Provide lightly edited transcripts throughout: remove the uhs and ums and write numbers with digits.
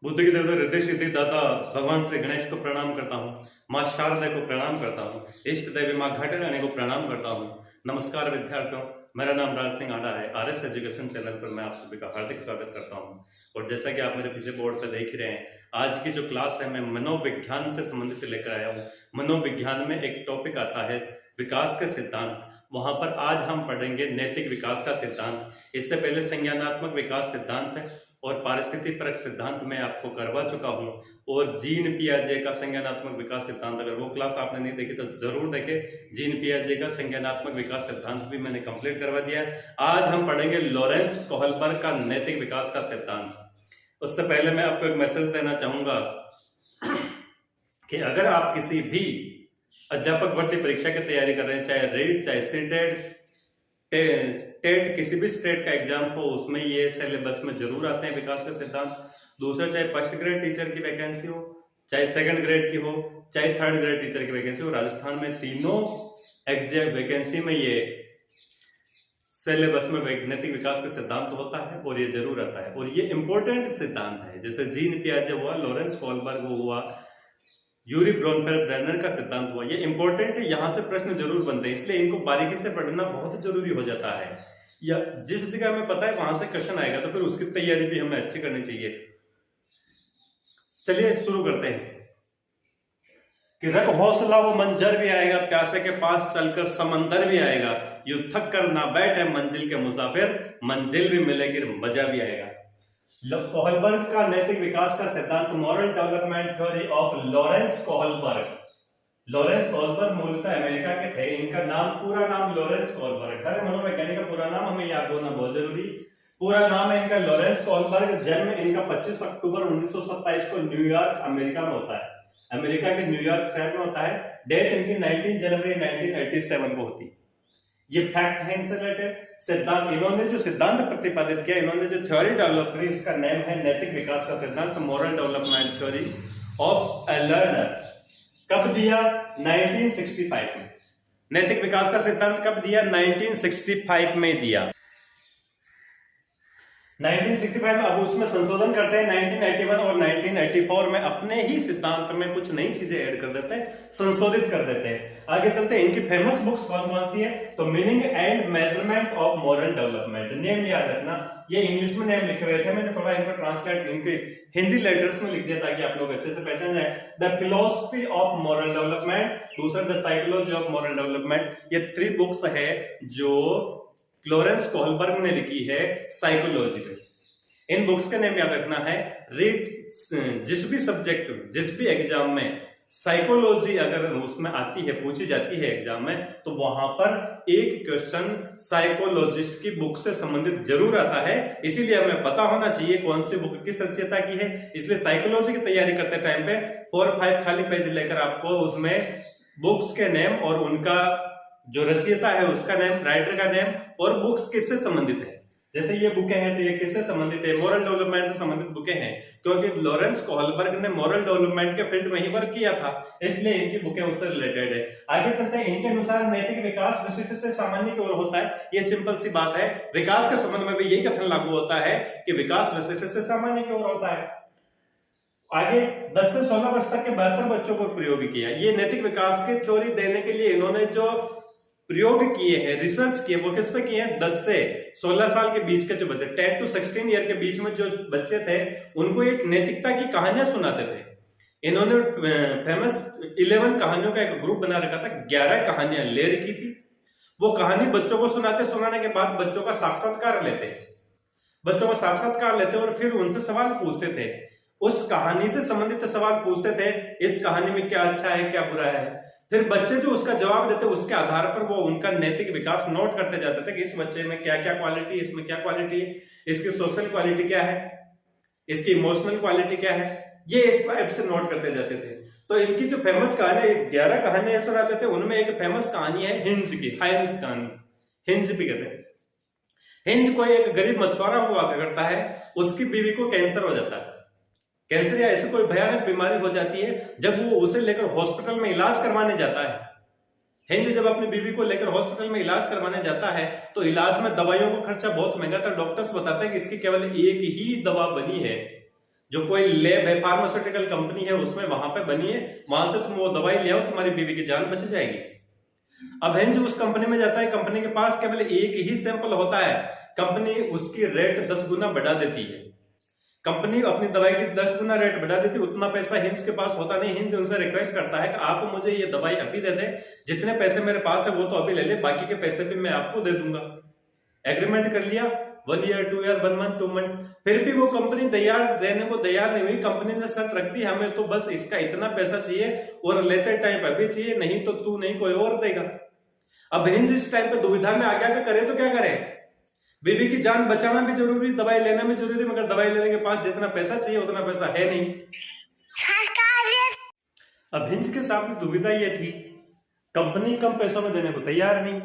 बुद्ध की देवता रिद्धि सिद्धि दाता भगवान श्री गणेश को प्रणाम करता हूँ। माँ शारदा को प्रणाम करता हूँ। इष्ट देवी माँ घाटे रानी को प्रणाम करता हूँ। नमस्कार विद्यार्थियों, मेरा नाम राज सिंह आडा है। आरएस एजुकेशन चैनल पर मैं आप सभी का हार्दिक स्वागत करता हूँ। और जैसा कि आप मेरे पीछे बोर्ड पर देख ही रहे हैं, आज की जो क्लास है मैं मनोविज्ञान से संबंधित लेकर आया हूँ। मनोविज्ञान में एक टॉपिक आता है विकास के सिद्धांत। वहां पर आज हम पढ़ेंगे नैतिक विकास का सिद्धांत। इससे पहले संज्ञानात्मक विकास सिद्धांत है और पारिस्थितिक परक सिद्धांत मैं आपको करवा चुका हूं। और जीन पियाजे का संज्ञानात्मक विकास सिद्धांत, अगर वो क्लास आपने नहीं देखी तो जरूर देखें। जीन पियाजे का संज्ञानात्मक विकास सिद्धांत भी मैंने कंप्लीट करवा दिया है। आज हम पढ़ेंगे लॉरेंस कोहलबर्ग का नैतिक विकास का सिद्धांत। उससे पहले मैं आपको एक मैसेज देना चाहूंगा कि अगर आप किसी भी अध्यापक भर्ती परीक्षा की तैयारी कर रहे हैं, चाहे रीट, चाहे सीटेट, टेट, किसी भी स्टेट का एग्जाम हो, उसमें ये सिलेबस में जरूर आते हैं विकास का सिद्धांत। दूसरा, चाहे फर्स्ट ग्रेड टीचर की वैकेंसी हो, चाहे सेकंड ग्रेड की हो, चाहे थर्ड ग्रेड टीचर की वैकेंसी हो, राजस्थान में तीनों एग्जाम वैकेंसी में ये सिलेबस में नैतिक विकास का सिद्धांत होता है और ये जरूर आता है। और ये इंपॉर्टेंट सिद्धांत है। जैसे जीन पियाजे हुआ, लॉरेंस कोहलबर्ग हुआ, यूरी ब्रोनफेल्ड-ब्रेनर का सिद्धांत हुआ, ये इंपॉर्टेंट है। यहां से प्रश्न जरूर बनते हैं, इसलिए इनको बारीकी से पढ़ना बहुत जरूरी हो जाता है। या जिस जगह हमें पता है वहां से क्वेश्चन आएगा तो फिर उसकी तैयारी भी हमें अच्छी करनी चाहिए। चलिए शुरू करते हैं कि रख हौसला वो मंजर भी आएगा, प्यासे के पास चलकर समंदर भी आएगा, यूं थक कर ना बैठे मंजिल के मुसाफिर, मंजिल भी मिलेगी, मजा भी आएगा। कोहलबर्ग का नैतिक विकास का सिद्धांत, moral development theory of Lawrence Kohlberg. Lawrence Kohlberg मूलतः अमेरिका के थे। इनका नाम, पूरा नाम लॉरेंस कोहलबर्ग। हर मनोवैज्ञानिक का पूरा नाम हमें याद होना बहुत जरूरी। पूरा नाम है इनका लॉरेंस कोहलबर्ग। जन्म इनका 25 अक्टूबर 1927 को न्यूयॉर्क, अमेरिका में होता है। अमेरिका के न्यूयॉर्क शहर में होता है। डेथ इनकी 19 जनवरी 1987 को होती है। ये फैक्ट है इनसे रिलेटेड। सिद्धांत, इन्होंने जो सिद्धांत प्रतिपादित किया, इन्होंने जो थ्योरी डेवलप करी, इसका नाम है नैतिक विकास का सिद्धांत, moral development theory of A learner. कब दिया? 1965 में। नैतिक विकास का सिद्धांत कब दिया? 1965 में दिया। 1965 में। अब उसमें संशोधन करते हैं 1981 और 1984 में, अपने ही सिद्धांत में कुछ नई चीजें ऐड कर देते हैं, संशोधित कर देते हैं। आगे चलते हैं। इनकी फेमस बुक्स कौन कौन सी है? तो meaning and measurement of moral development. Name याद रखना, ये इंग्लिश में नेम लिखे हुए थे, मैंने थोड़ा इनको ट्रांसलेट इनके हिंदी लेटर्स में लिख दिया ताकि आप लोग अच्छे से पहचान जाए। The philosophy of moral development, दूसरा the psychology of moral development. ये 3 बुक्स है जो लॉरेंस कोहलबर्ग ने लिखी है साइकोलॉजी पे। इन बुक्स का नाम याद रखना है। रीड, जिस भी सब्जेक्ट, जिस भी एग्जाम में साइकोलॉजी अगर उसमें आती है, पूछी जाती है एग्जाम में, तो वहां पर एक क्वेश्चन साइकोलॉजिस्ट की बुक से संबंधित जरूर आता है। इसीलिए हमें पता होना चाहिए कौन सी बुक किस रचयिता की है। इसलिए साइकोलॉजी की तैयारी करते टाइम पे 4-5 खाली पेज लेकर आपको उसमें बुक्स के नेम और उनका जो रचयिता है उसका नेम, राइटर का नेम और बुक्स किससे संबंधित है। जैसे ये बुकें हैं तो ये किससे संबंधित है? मॉरल डेवलपमेंट से संबंधित बुकें हैं, क्योंकि लॉरेंस कोहलबर्ग ने मॉरल डेवलपमेंट के फील्ड में ही वर्क किया था, इसलिए इनकी बुकें उससे रिलेटेड है। आगे चलते हैं। इनके अनुसार नैतिक विकास विशिष्ट से सामान्य की ओर होता है। ये सिंपल सी बात है। विकास के संबंध में भी यही कथन लागू होता है कि विकास विशिष्ट से सामान्य की ओर होता है। आगे 10 से 16 वर्ष तक के 72 बच्चों को प्रयोग किया। ये नैतिक विकास की थ्योरी देने के लिए इन्होंने जो प्रयोग किए हैं, रिसर्च किए, वो किस पे किए हैं? 10 से 16 साल के बीच के जो बच्चे, 10 to 16 ईयर के बीच में जो बच्चे थे, उनको एक नैतिकता की कहानियां सुनाते थे। इन्होंने फेमस 11 कहानियों का एक ग्रुप बना रखा था। 11 कहानियां ले रखी थी। वो कहानी बच्चों को सुनाने के बाद बच्चों का साक्षात्कार लेते और फिर उनसे सवाल पूछते थे। उस कहानी से संबंधित सवाल पूछते थे, इस कहानी में क्या अच्छा है, क्या बुरा है। फिर बच्चे जो उसका जवाब देते, उसके आधार पर वो उनका नैतिक विकास नोट करते जाते थे कि इस बच्चे में क्या क्या क्वालिटी है, इसमें क्या क्वालिटी है, इसकी सोशल क्वालिटी क्या है, इसकी इमोशनल क्वालिटी क्या है। ये इस टाइप से नोट करते जाते थे। तो इनकी जो फेमस कहानी, 11 कहानियां सुनाते थे, उनमें एक फेमस कहानी है हिंज की, हाइंज कहानी, हिंज भी कहते हैं। हिंज कोई एक गरीब मछुआरा हुआ करता है, उसकी बीवी को कैंसर हो जाता है। कैंसर या ऐसी कोई भयानक बीमारी हो जाती है, जब वो उसे लेकर हॉस्पिटल में इलाज करवाने जाता है। हिंज जब अपनी बीवी को लेकर हॉस्पिटल में इलाज करवाने जाता है तो इलाज में दवाइयों का खर्चा बहुत महंगा था। डॉक्टर्स बताते हैं कि इसकी केवल एक ही दवा बनी है जो कोई लैब है, फार्मास्यूटिकल कंपनी है, उसमें वहां पे बनी है, वहां से तुम वो दवाई ले आओ, तुम्हारी बीवी की जान बच जाएगी। अब हिंज उस कंपनी में जाता है, कंपनी के पास केवल एक ही सैंपल होता है, कंपनी उसकी रेट 10 गुना बढ़ा देती है। कंपनी अपनी दवाई की 10 गुना रेट बढ़ा देती है, उतना पैसा हिंज के पास होता नहीं। हिंज उनसे रिक्वेस्ट करता है कि आप मुझे ये दवाई अभी दे दें, जितने पैसे मेरे पास है वो तो अभी ले ले, बाकी के पैसे भी मैं आपको दे दूंगा। एग्रीमेंट कर लिया, 1 ईयर 2 ईयर 1 मंथ 2 मंथ, फिर भी वो कंपनी देने को तैयार नहीं हुई। कंपनी ने शर्त रख दी, हमें तो बस इसका इतना पैसा चाहिए और लेते टाइम अभी चाहिए, नहीं तो तू नहीं कोई और देगा। अब हिंज इस टाइम पे दुविधा में आ गया कि करे तो क्या करे, बीवी की जान बचाना भी जरूरी, दवाई लेना भी जरूरी, मगर दवाई लेने के पास जितना पैसा चाहिए उतना पैसा है नहीं। अब हिंज के सामने दुविधा ये थी, कंपनी कम पैसों में देने को तैयार नहीं,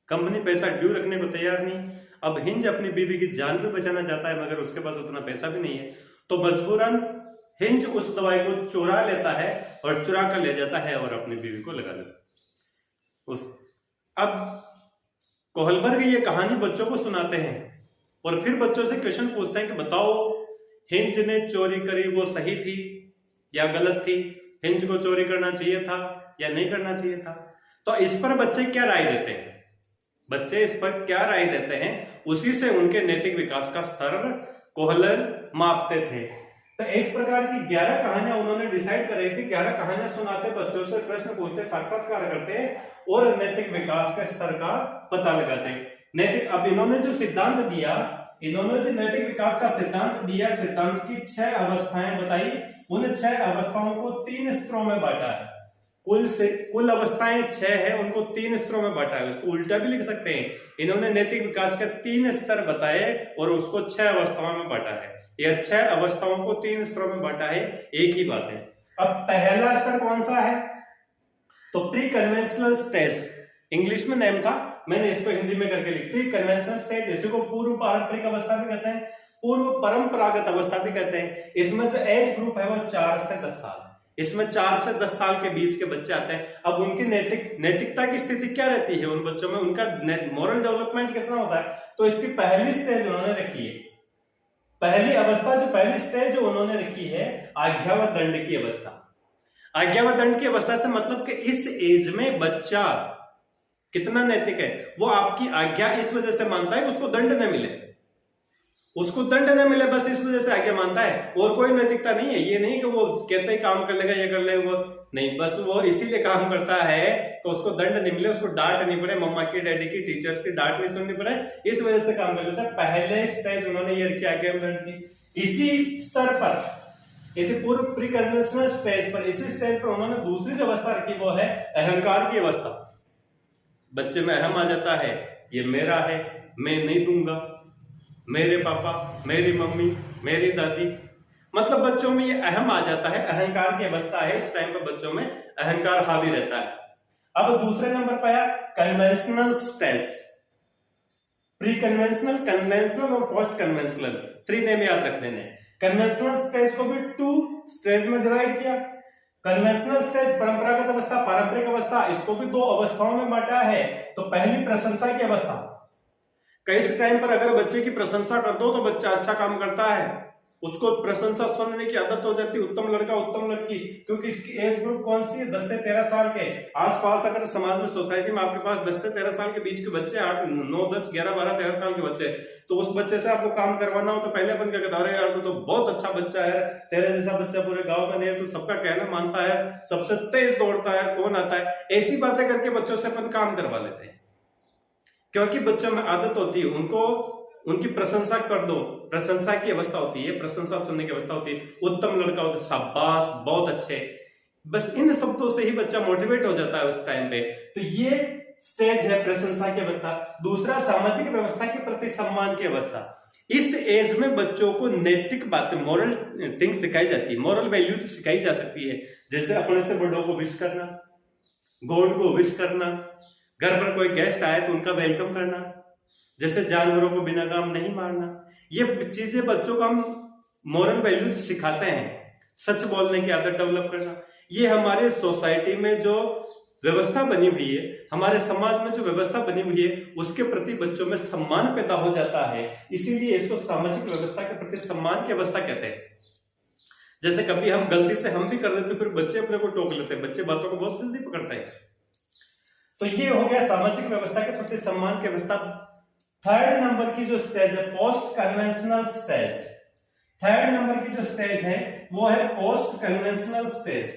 कंपनी पैसा ड्यू रखने को तैयार नहीं। अब हिंज अपनी बीवी की जान भी बचाना चाहता है, मगर उसके पास उतना पैसा भी नहीं है, तो मजबूरन हिंज उस दवाई को चुरा लेता है और चुरा कर ले जाता है और अपनी बीवी को लगा देता है। अब कोहलबर्ग ये कहानी बच्चों को सुनाते हैं और फिर बच्चों से क्वेश्चन पूछते हैं कि बताओ हिंज ने चोरी करी वो सही थी या गलत थी, हिंज को चोरी करना चाहिए था या नहीं करना चाहिए था। तो इस पर बच्चे क्या राय देते हैं, बच्चे इस पर क्या राय देते हैं, उसी से उनके नैतिक विकास का स्तर कोहलर मापते थे। तो इस प्रकार की 11 कहानियां उन्होंने डिसाइड कर रही थी, 11 कहानियां सुनाते, बच्चों से प्रश्न पूछते, साक्षात्कार करते और नैतिक विकास के स्तर का पता लगाते। नैतिक, अब इन्होंने जो सिद्धांत दिया, इन्होंने जो नैतिक विकास का सिद्धांत दिया, सिद्धांत की 6 अवस्थाएं बताई, उन 6 अवस्थाओं को 3 स्तरों में बांटा है। कुल अवस्थाएं 6 है, उनको 3 स्तरों में बांटा है। उसको उल्टा भी लिख सकते हैं, इन्होंने नैतिक विकास के 3 स्तर बताए और उसको 6 अवस्थाओं में बांटा है। यह 6 अवस्थाओं को 3 स्तरों में बांटा है, एक ही बात है। अब पहला स्तर कौन सा है, तो प्री कन्वेंशनल स्टेज, इंग्लिश में नेम था, मैंने इसको हिंदी में करके लिख, प्री कन्वेंशनल स्टेज, इसी को पूर्व पारंपरिक अवस्था भी कहते हैं, पूर्व परंपरागत अवस्था भी कहते हैं। इसमें जो एज ग्रुप है वो 4 से 10 साल, इसमें 4 से 10 साल के बीच के बच्चे आते हैं। अब उनकी नैतिकता की स्थिति क्या रहती है उन बच्चों में, उनका मोरल डेवलपमेंट कितना होता है, तो इसकी पहली स्टेज उन्होंने रखी है, पहली अवस्था जो पहली स्टेज जो उन्होंने रखी है, आज्ञा व दंड की अवस्था। आज्ञा व दंड की अवस्था से मतलब कि इस एज में बच्चा कितना नैतिक है, वो आपकी आज्ञा इस वजह से मानता है कि उसको दंड न मिले, उसको दंड न मिले, बस इस वजह से आज्ञा मानता है, और कोई नैतिकता नहीं है। ये नहीं कि वो कहते ही काम कर लेगा, ये कर लेगा, वो नहीं, बस वो इसीलिए काम करता है कि उसको दंड नहीं मिले, उसको डांट नहीं पड़े, मम्मा की, डैडी की, टीचर्स की डांट नहीं सुननी पड़े, इस वजह से काम कर लेता है। पहले स्टेज उन्होंने ये किया, आज्ञा व दंड की। इसी स्तर पर, इसी पूर्व प्री कन्वेंशनल स्टेज पर, इसी स्टेज पर उन्होंने दूसरी जो अवस्था रखी वो है अहंकार की अवस्था। बच्चे में अहम आ जाता है, ये मेरा है, मैं नहीं दूंगा, मेरे पापा, मेरी मम्मी, मेरी दादी, मतलब बच्चों में ये अहम आ जाता है, अहंकार की अवस्था है। इस टाइम पर बच्चों में अहंकार हावी रहता है। अब दूसरे नंबर पर आया conventional stage, pre conventional, conventional और पोस्ट कन्वेंशनल, 3 नेम याद रख लेने। कन्वेंशनल स्टेज को भी 2 स्टेज में डिवाइड किया। कन्वेंशनल स्टेज परंपरागत अवस्था, पारंपरिक अवस्था, इसको भी 2 अवस्थाओं में बांटा है। तो पहली प्रशंसा की अवस्था, कई टाइम पर अगर बच्चे की प्रशंसा कर दो तो बच्चा अच्छा काम करता है, उसको प्रशंसा सुनने की आदत हो जाती है, उत्तम लड़का उत्तम लड़की, क्योंकि इसकी एज ग्रुप कौन सी है, 10 से 13 साल के आसपास। अगर समाज में, सोसाइटी में आपके पास 10 से 13 साल के बीच के बच्चे, 8 9 10 11 12 13 साल के बच्चे, तो उस बच्चे से आपको काम करवाना हो तो पहले अपन क्या कहता है, यार तू तो बहुत अच्छा बच्चा है, तेरे जैसा बच्चा पूरे गांव में नहीं है, तू सबका कहना मानता है, सबसे तेज दौड़ता है, कौन आता है, ऐसी बातें करके बच्चों से अपन काम करवा लेते हैं, क्योंकि बच्चों में आदत होती है, उनको उनकी प्रशंसा कर दो, प्रशंसा की अवस्था होती है, प्रशंसा सुनने की अवस्था होती है, उत्तम लड़का होता है, शाबाश बहुत अच्छे, बस इन शब्दों से ही बच्चा मोटिवेट हो जाता है उस टाइम पे। तो ये स्टेज है प्रशंसा की अवस्था। दूसरा सामाजिक व्यवस्था के प्रति सम्मान की अवस्था। इस एज में बच्चों को नैतिक बातें, मोरल थिंग्स सिखाई जाती है, मोरल वैल्यूज सिखाई जा सकती है, जैसे अपने से बड़ों को विश करना, गॉड को विश करना, घर पर कोई गेस्ट आए तो उनका वेलकम करना, जैसे जानवरों को बिना काम नहीं मारना। ये चीजें बच्चों को हम मोरल वैल्यूज सिखाते हैं। सच बोलने की आदत डेवलप करना, ये हमारे सोसाइटी में जो व्यवस्था बनी हुई है, हमारे समाज में जो व्यवस्था बनी हुई है, उसके प्रति बच्चों में सम्मान पैदा हो जाता है। इसीलिए इसको सामाजिक व्यवस्था के प्रति सम्मान की अवस्था कहते हैं। जैसे कभी हम गलती से हम भी कर देते फिर बच्चे अपने को टोक लेते हैं, बच्चे बातों को बहुत जल्दी पकड़ते हैं। तो ये हो गया सामाजिक व्यवस्था के प्रति सम्मान की व्यवस्था। थर्ड नंबर की जो स्टेज है post conventional stage, third number की जो स्टेज है वो है post conventional stage.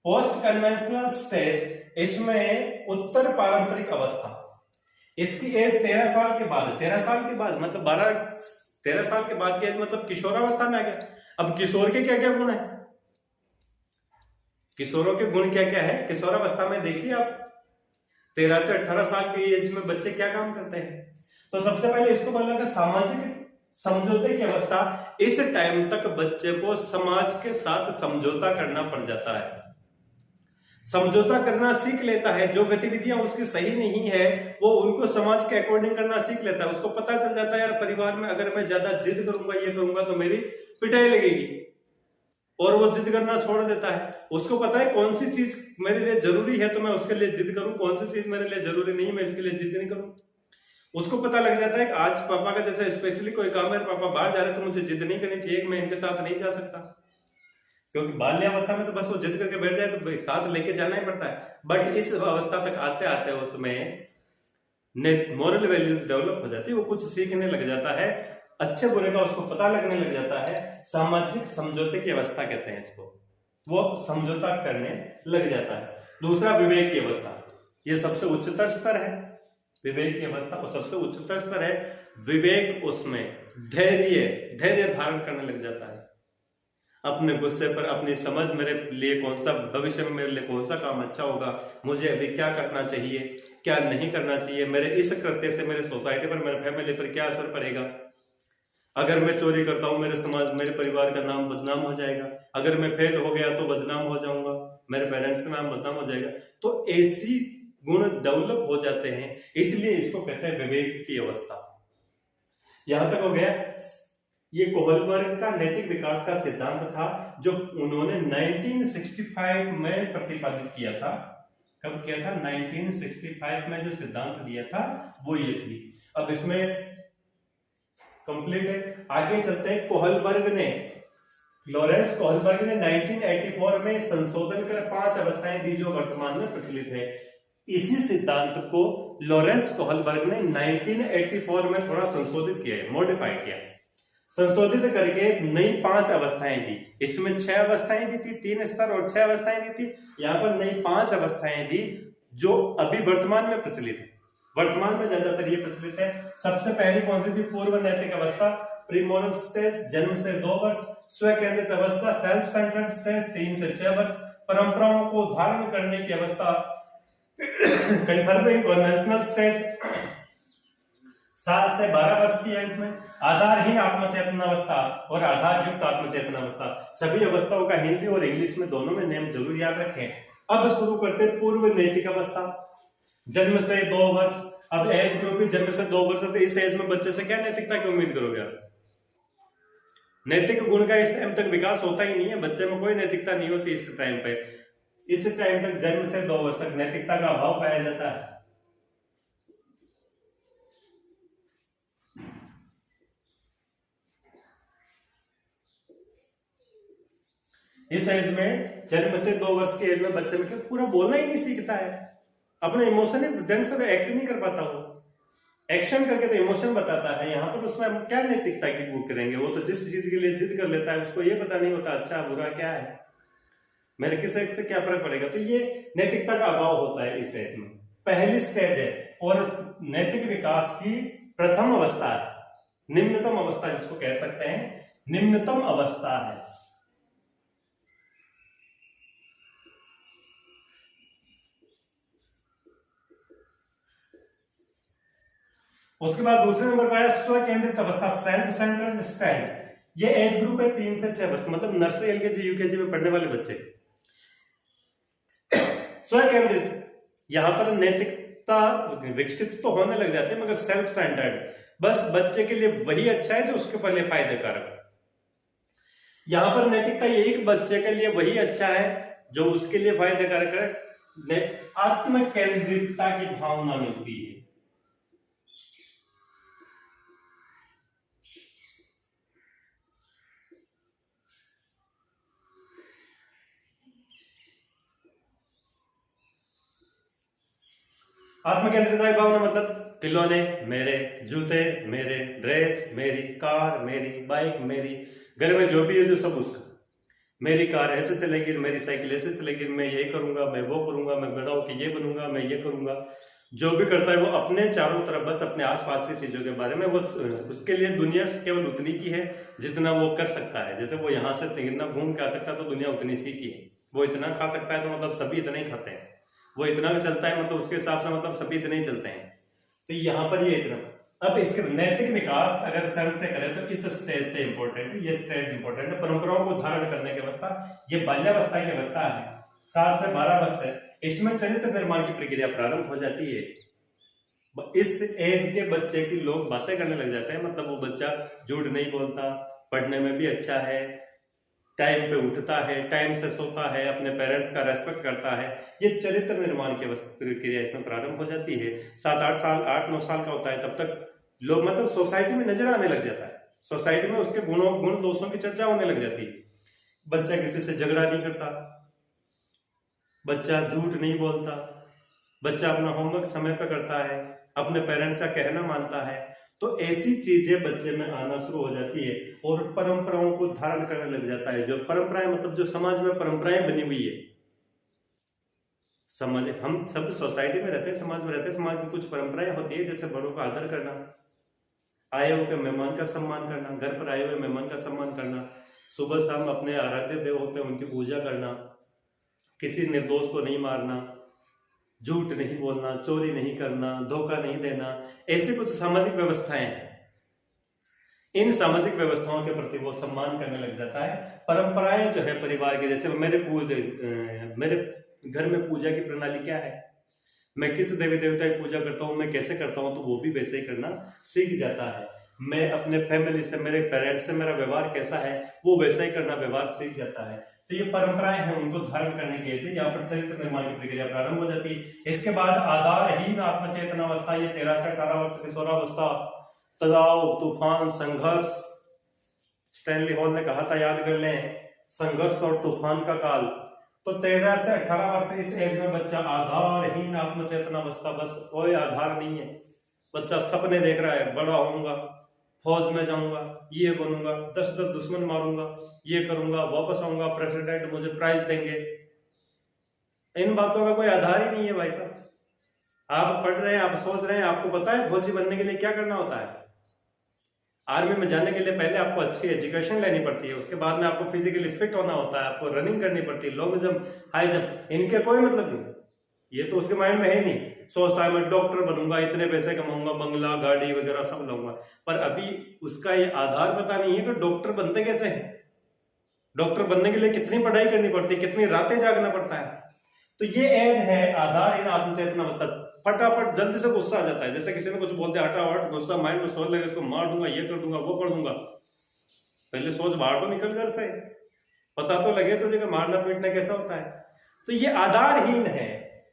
Post conventional stage, इसमें उत्तर पारंपरिक अवस्था, इसकी एज 13 साल के बाद, 13 साल के बाद मतलब 13 साल के बाद की एज मतलब किशोरावस्था में आ गया। अब किशोर के क्या क्या गुण है, किशोरों के गुण क्या क्या है किशोरावस्था में, देखिए आप 13 से 18 साल की एज में बच्चे क्या काम करते हैं। तो सबसे पहले इसको बोला कि सामाजिक समझौते की अवस्था, इस टाइम तक बच्चे को समाज के साथ समझौता करना पड़ जाता है, समझौता करना सीख लेता है, जो गतिविधियां उसकी सही नहीं है वो उनको समाज के अकॉर्डिंग करना सीख लेता है। उसको पता चल जाता है यार परिवार में अगर मैं ज्यादा जिद करूंगा ये करूंगा तो मेरी पिटाई लगेगी, और वो जिद करना छोड़ देता है। उसको पता है कौन सी चीज मेरे लिए जरूरी है तो मैं उसके लिए जिद करूं, कौन सी चीज मेरे लिए जरूरी नहीं मैं इसके लिए जिद नहीं करूं। उसको पता लग जाता है कि आज पापा का जैसे स्पेशली कोई काम है, पापा बाहर जा रहे हैं तो मुझे जिद नहीं करनी चाहिए कि मैं इनके साथ नहीं जा सकता, क्योंकि बाल्यावस्था में तो बस वो जिद करके बैठ जाए तो साथ लेके जाना ही पड़ता है। बट इस अवस्था तक आते आते उसमें मोरल वैल्यूज डेवलप हो जाती है, वो कुछ सीखने लग जाता है, अच्छे बुरे का उसको पता लगने लग जाता है। सामाजिक समझौते की अवस्था कहते हैं इसको, वो समझौता करने लग जाता है। दूसरा विवेक की अवस्था, ये सबसे उच्चतर स्तर है, विवेक की अवस्था और सबसे उच्चतर स्तर है। विवेक उसमें धैर्य धारण करने लग जाता है, अपने गुस्से पर अपनी समझ मेरे लिए कौन सा भविष्य में मेरे लिए कौन सा काम अच्छा होगा, मुझे अभी क्या करना चाहिए क्या नहीं करना चाहिए, मेरे इस कृत्य से मेरे सोसाइटी पर मेरे फैमिली पर क्या असर पड़ेगा, अगर मैं चोरी करता हूं मेरे समाज मेरे परिवार का नाम बदनाम हो जाएगा, अगर मैं फेल हो गया तो बदनाम हो जाऊंगा, मेरे पेरेंट्स का नाम बदनाम हो जाएगा। तो ऐसी गुण डेवलप हो जाते हैं, इसलिए इसको कहते हैं विवेक की अवस्था। यहां तक हो गया। ये कोहलबर्ग का नैतिक विकास का सिद्धांत था जो उन्होंने 1965 में प्रतिपादित किया था। कब किया था? 1965 में जो सिद्धांत दिया था वो ये थी। अब इसमें कंप्लीट है, आगे चलते हैं। कोहलबर्ग ने, लॉरेंस कोहलबर्ग ने 1984 में संशोधन कर 5 अवस्थाएं दी जो वर्तमान में प्रचलित है। इसी सिद्धांत को लॉरेंस कोहलबर्ग ने 1984 में थोड़ा संशोधित किया है, मॉडिफाई किया, संशोधित करके नई 5 अवस्थाएं दी। इसमें 6 अवस्थाएं दी थी, 3 स्तर और 6 अवस्थाएं दी थी। यहाँ पर नई 5 अवस्थाएं दी जो अभी वर्तमान में प्रचलित है, वर्तमान में ज्यादातर ये प्रचलित है। सबसे पहली कौन सी थी? पूर्व नैतिक अवस्था, प्रीमोरल स्टेज, जन्म से 2 वर्ष, स्व केंद्रित अवस्था, सेल्फ सेंटर्ड स्टेज 3 से 6 वर्ष, परंपराओं को धारण करने की अवस्था, कन्फर्मिंग कन्वेंशनल स्टेज 7 से 12 वर्ष की है। इसमें आधारहीन आत्मचेतना अवस्था और आधार युक्त आत्मचेतना अवस्था, सभी अवस्थाओं का हिंदी और इंग्लिश में दोनों में नेम जरूर याद रखें। अब शुरू करते हैं पूर्व नैतिक अवस्था, जन्म से 2 वर्ष। अब एज ग्रुप भी जन्म से 2 वर्ष, तो इस एज में बच्चे से क्या नैतिकता की उम्मीद करोगे आप? नैतिक गुण का इस टाइम तक विकास होता ही नहीं है, बच्चे में कोई नैतिकता नहीं होती इस टाइम पे। इस टाइम तक जन्म से 2 वर्ष तक नैतिकता का अभाव पाया जाता है। इस एज में, जन्म से 2 वर्ष की एज में बच्चे में पूरा बोलना ही नहीं सीखता है, अपने इमोशन ढंग से एक्ट नहीं कर पाता, वो एक्शन करके तो इमोशन बताता है। यहाँ पर उसमें हम क्या नैतिकता की वो करेंगे? वो तो जिस चीज के लिए जिद कर लेता है उसको ये पता नहीं होता अच्छा बुरा क्या है, मेरे किस एक से क्या फर्क पड़ेगा। तो ये नैतिकता का अभाव होता है इस एज में। पहली स्टेज है और नैतिक विकास की प्रथम अवस्था है, निम्नतम अवस्था जिसको कह सकते हैं, निम्नतम अवस्था है। उसके बाद दूसरे नंबर पर है स्व केंद्रित अवस्था, सेल्फ सेंटर्ड स्टेज। ये एज ग्रुप है 3 से 6 वर्ष, मतलब नर्सरी एलकेजी यूकेजी में पढ़ने वाले बच्चे। स्व केंद्रित, यहां पर नैतिकता विकसित तो होने लग जाती है मगर सेल्फ सेंटर्ड, बस बच्चे के लिए वही अच्छा है जो उसके लिए फायदेकारक। यहां पर नैतिकता एक बच्चे के लिए वही अच्छा है जो उसके लिए फायदेकारक है। आत्म केंद्रितता की भावना मिलती है। आत्मकेंद्रिता की भावना मतलब खिलौने मेरे, जूते मेरे, ड्रेस मेरी, कार मेरी, बाइक मेरी, घर में जो भी है जो सब उसका। मेरी कार ऐसे चलेगी, मेरी साइकिल ऐसे चलेगी, मैं ये करूंगा, मैं वो करूंगा, मैं बड़ा होकर ये बनूंगा, मैं ये करूंगा। जो भी करता है वो अपने चारों तरफ बस अपने आसपास की चीजों के बारे में, वो उसके लिए दुनिया केवल उतनी की है जितना वो कर सकता है। जैसे वो यहाँ से इतना घूम के आ सकता है तो दुनिया उतनी सी की है। वो इतना खा सकता है तो मतलब सभी इतना ही खाते हैं। वो इतना चलता है मतलब उसके हिसाब से मतलब सभी इतने ही चलते हैं। तो यहाँ पर ये इतना। अब इसके नैतिक विकास अगर स्वयं से करें तो इस स्टेज से इंपॉर्टेंट है, ये स्टेज इंपॉर्टेंट है। परंपराओं को धारण करने की अवस्था, ये बाल्यावस्था की अवस्था है, 7 से 12 वर्ष है। इसमें चरित्र निर्माण की प्रक्रिया प्रारंभ हो जाती है। इस एज के बच्चे की लोग बातें करने लग जाते हैं, मतलब वो बच्चा झूठ नहीं बोलता, पढ़ने में भी अच्छा है, टाइम पे उठता है, टाइम से सोता है, अपने पेरेंट्स का रेस्पेक्ट करता है। ये चरित्र निर्माण की प्रक्रिया इसमें प्रारंभ हो जाती है। 7-8 साल, 8-9 साल का होता है तब तक लोग मतलब सोसाइटी में नजर आने लग जाता है। सोसाइटी में उसके गुण दोषों की चर्चा होने लग जाती है। बच्चा किसी से झगड़ा नहीं करता, बच्चा झूठ नहीं बोलता, बच्चा अपना होमवर्क समय पर करता है, अपने पेरेंट्स का कहना मानता है। तो ऐसी चीजें बच्चे में आना शुरू हो जाती है और परंपराओं को धारण करने लग जाता है। जो परंपराएं मतलब जो समाज में परंपराएं बनी हुई है, समझ हम सब सोसाइटी में रहते हैं, समाज में रहते हैं, समाज की कुछ परंपराएं होती है, जैसे बड़ों का आदर करना, आए हुए मेहमान का सम्मान करना, घर पर आए हुए मेहमान का सम्मान करना, सुबह शाम अपने आराध्य देव होते हैं उनकी पूजा करना, किसी निर्दोष को नहीं मारना, झूठ नहीं बोलना, चोरी नहीं करना, धोखा नहीं देना, ऐसे कुछ सामाजिक व्यवस्थाएं हैं। इन सामाजिक व्यवस्थाओं के प्रति वो सम्मान करने लग जाता है। परंपराएं जो है परिवार के, जैसे मेरे घर में पूजा की प्रणाली क्या है, मैं किस देवी देवता की पूजा करता हूँ, मैं कैसे करता हूँ, तो वो भी वैसे ही करना सीख जाता है। मैं अपने फैमिली से, मेरे पेरेंट्स से मेरा व्यवहार कैसा है, वो वैसा ही करना व्यवहार सीख जाता है। तो ये परंपराएं हैं, उनको धारण करने के लिए यहाँ पर चरित्र निर्माण की प्रक्रिया प्रारंभ हो जाती है। इसके बाद आधारहीन आत्मचेतनावस्था, ये 13 से 18 वर्ष किशोरावस्था, तनाव, तूफान, संघर्ष। स्टैनली हॉल ने कहा था, याद कर लें, संघर्ष और तूफान का काल। तो 13 से 18 वर्ष इस एज में बच्चा आधारहीन आत्मचेतनावस्था, बस कोई आधार नहीं है। बच्चा सपने देख रहा है, बड़ा होऊंगा, फौज में जाऊंगा, ये बनूंगा, 10-10 दुश्मन मारूंगा, ये करूंगा, वापस आऊंगा, प्रेसिडेंट मुझे प्राइज देंगे। इन बातों का कोई आधार ही नहीं है भाई साहब। आप पढ़ रहे हैं, आप सोच रहे हैं, आपको पता है फौजी बनने के लिए क्या करना होता है। आर्मी में जाने के लिए पहले आपको अच्छी एजुकेशन लेनी पड़ती है, उसके बाद में आपको फिजिकली फिट होना होता है, आपको रनिंग करनी पड़ती है, लॉन्ग जंप, हाई जंप। इनके कोई मतलब नहीं, ये तो उसके माइंड में है नहीं। सोचता है मैं डॉक्टर बनूंगा, इतने पैसे कमाऊंगा, बंगला गाड़ी वगैरह सब लूंगा, पर अभी उसका ये आधार पता नहीं है कि डॉक्टर बनते कैसे हैं। डॉक्टर बनने के लिए कितनी पढ़ाई करनी पड़ती है, कितनी रातें जागना पड़ता है। तो ये एज है आधारहीन आत्मचेतनावस्था। फटाफट जल्दी से गुस्सा आ जाता है, जैसे किसी ने कुछ बोलते हटावट, गुस्सा माइंड में सोच लगे, इसको मार दूंगा, ये कर दूंगा, वो कर दूंगा। पहले सोच बाहर तो निकल घर से, पता तो लगे तुझे कि मारना पीटना कैसा होता है। तो ये आधारहीन है,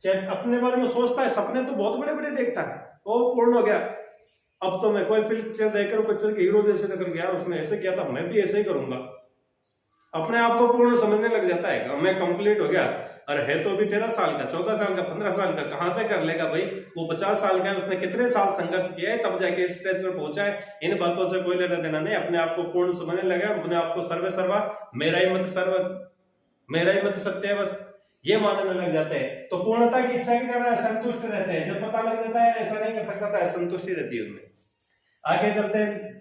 चाहे अपने बारे में सोचता है, सपने तो बहुत बड़े बड़े देखता है, वो पूर्ण हो गया, अब तो मैं कोई फिल्म देखकर पिक्चर के हीरो जैसे निकल गया, उसने ऐसे किया था, मैं भी ऐसे ही करूंगा। अपने आप को पूर्ण समझने लग जाता है, मैं कंप्लीट हो गया। और है तो अभी 13 साल का, 14 साल का, 15 साल का, कहां से कर लेगा भाई, वो 50 साल का है, उसने कितने साल संघर्ष किया है, तब जाके इस स्टेज पर पहुंचा है। इन बातों से कोई लेना देना नहीं, अपने आप को पूर्ण समझने लगा, अपने आप को सर्वे सर्वा, मेरा ही मत सर्व, मेरा ही मत सत्य है, बस ये मानने लग जाते हैं। तो पूर्णता की इच्छा की तरह संतुष्ट रहते हैं। जब पता लग जाता है ऐसा नहीं कर सकता था, संतुष्टि रहती है उनमें। आगे चलते हैं,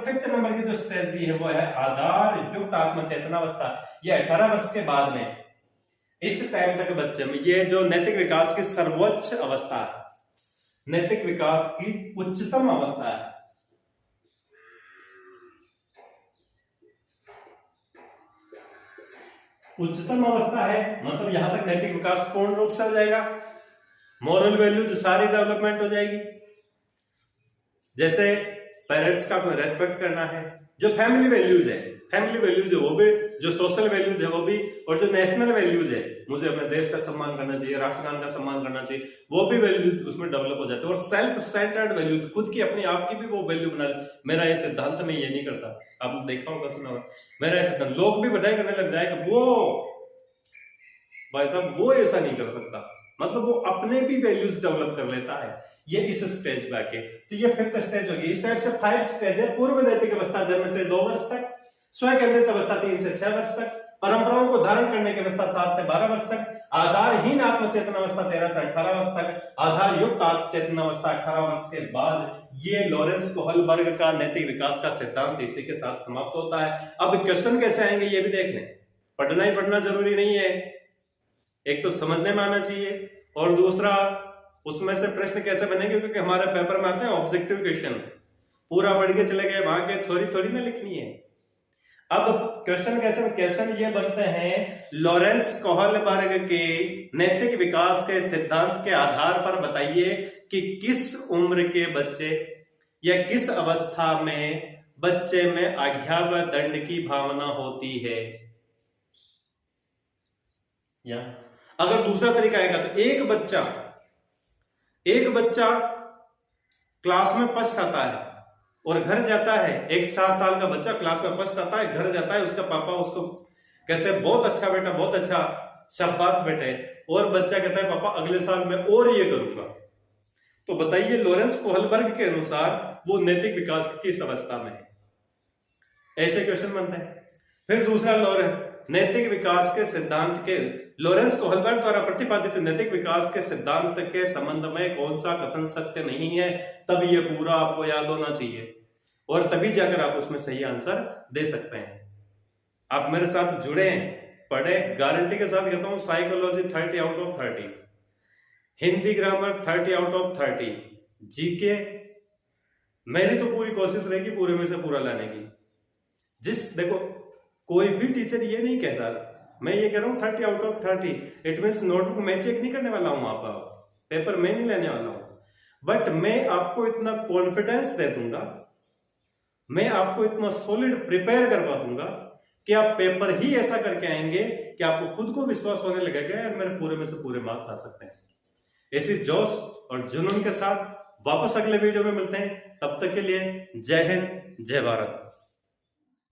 फिफ्थ नंबर की जो स्टेज दी है वो है आधार युक्त आत्मचेतनावस्था। ये 18 वर्ष के बाद में, इस टाइम तक बच्चे में ये जो नैतिक विकास की सर्वोच्च अवस्था है, नैतिक विकास की उच्चतम अवस्था है। उच्चतम अवस्था है मतलब यहां तक नैतिक विकास पूर्ण रूप से हो जाएगा, मॉरल वैल्यूज सारी डेवलपमेंट हो जाएगी। जैसे पेरेंट्स का रेस्पेक्ट करना है, जो फैमिली वैल्यूज है वो भी, जो सोशल वैल्यूज है वो भी, और जो नेशनल वैल्यूज है, मुझे अपने देश का सम्मान करना चाहिए, राष्ट्रगान का सम्मान करना चाहिए, वो भी वैल्यूज उसमें डेवलप हो जाते हैं। और सेल्फ सेंटर्ड वैल्यूज, खुद की अपनी आपकी भी वो वैल्यू बना, मेरा ये सिद्धांत में ये नहीं करता, आपने देखा होगा, सुना होगा, मेरा ये सिद्धांत, लोग भी बधाई करने लग जाए कि वो भाई साहब वो ऐसा नहीं कर सकता, मतलब वो अपने भी वैल्यूज डेवलप कर लेता है। ये इस स्टेज पे आके, तो ये 5th स्टेज होगी। इस टाइप से 5 स्टेज है। पूर्व नैतिक अवस्था जन्म से 2 वर्ष तक, स्व केंद्रित अवस्था 3 से 6 वर्ष तक, परंपराओं को धारण करने की अवस्था 7 से 12 वर्ष तक, आधारहीन आत्मचेतन अवस्था 13 से 18 वर्ष तक, आधार युक्त आत्मचेतन अवस्था 18 वर्ष के बाद ये लॉरेंस कोहलबर्ग का नैतिक विकास का सिद्धांत इसी के साथ समाप्त होता है। अब क्वेश्चन कैसे आएंगे ये भी देख लें। पढ़ना ही पढ़ना जरूरी नहीं है, एक तो समझने में आना चाहिए, और दूसरा उसमें से प्रश्न कैसे बनेंगे, क्योंकि हमारे पेपर में आते हैं ऑब्जेक्टिव क्वेश्चन, पूरा पढ़ के चले गए वहां के थोड़ी थोड़ी ना लिखनी है। अब क्वेश्चन कैसे, क्वेश्चन ये बनते हैं, लॉरेंस कोहलबर्ग के नैतिक विकास के सिद्धांत के आधार पर बताइए कि किस उम्र के बच्चे या किस अवस्था में बच्चे में आज्ञा व दंड की भावना होती है। या अगर दूसरा तरीका आएगा तो एक बच्चा क्लास में फर्स्ट आता है और घर जाता है, एक 7 साल का बच्चा क्लास में फर्स्ट आता है, घर जाता है, उसका पापा उसको कहते हैं बहुत अच्छा बेटा, बहुत अच्छा, शाबाश बेटे, और बच्चा कहता है पापा अगले साल मैं और ये करूंगा। तो बताइए लॉरेंस कोहलबर्ग के अनुसार वो नैतिक विकास की किस अवस्था में है? ऐसे क्वेश्चन बनते हैं। फिर दूसरा, नैतिक विकास के सिद्धांत के लॉरेंस कोहलबर्ग द्वारा प्रतिपादित नैतिक विकास के सिद्धांत के संबंध में कौन सा कथन सत्य नहीं है? तब ये पूरा आपको याद होना चाहिए और तभी जाकर आप उसमें सही आंसर दे सकते हैं। आप मेरे साथ जुड़े, पढ़े, गारंटी के साथ कहता हूं, psychology 30 out of 30, Hindi grammar 30 out of 30, GK मेरी तो पूरी कोशिश रहेगी पूरे में से पूरा लाने की। देखो कोई भी टीचर ये नहीं कहता, मैं ये कह रहा हूं 30 out of 30, it means notebook मैं चेक नहीं करने वाला हूं, आपका पेपर मैं नहीं लेने वाला हूं, बट मैं आपको इतना कॉन्फिडेंस दे दूंगा, मैं आपको इतना सॉलिड प्रिपेयर करवा दूंगा कि आप पेपर ही ऐसा करके आएंगे कि आपको खुद को विश्वास होने लगेगा यार मेरे पूरे में से पूरे मार्क्स आ सकते हैं। ऐसी जोश और जुनून के साथ वापस अगले वीडियो में मिलते हैं, तब तक के लिए जय हिंद, जय भारत।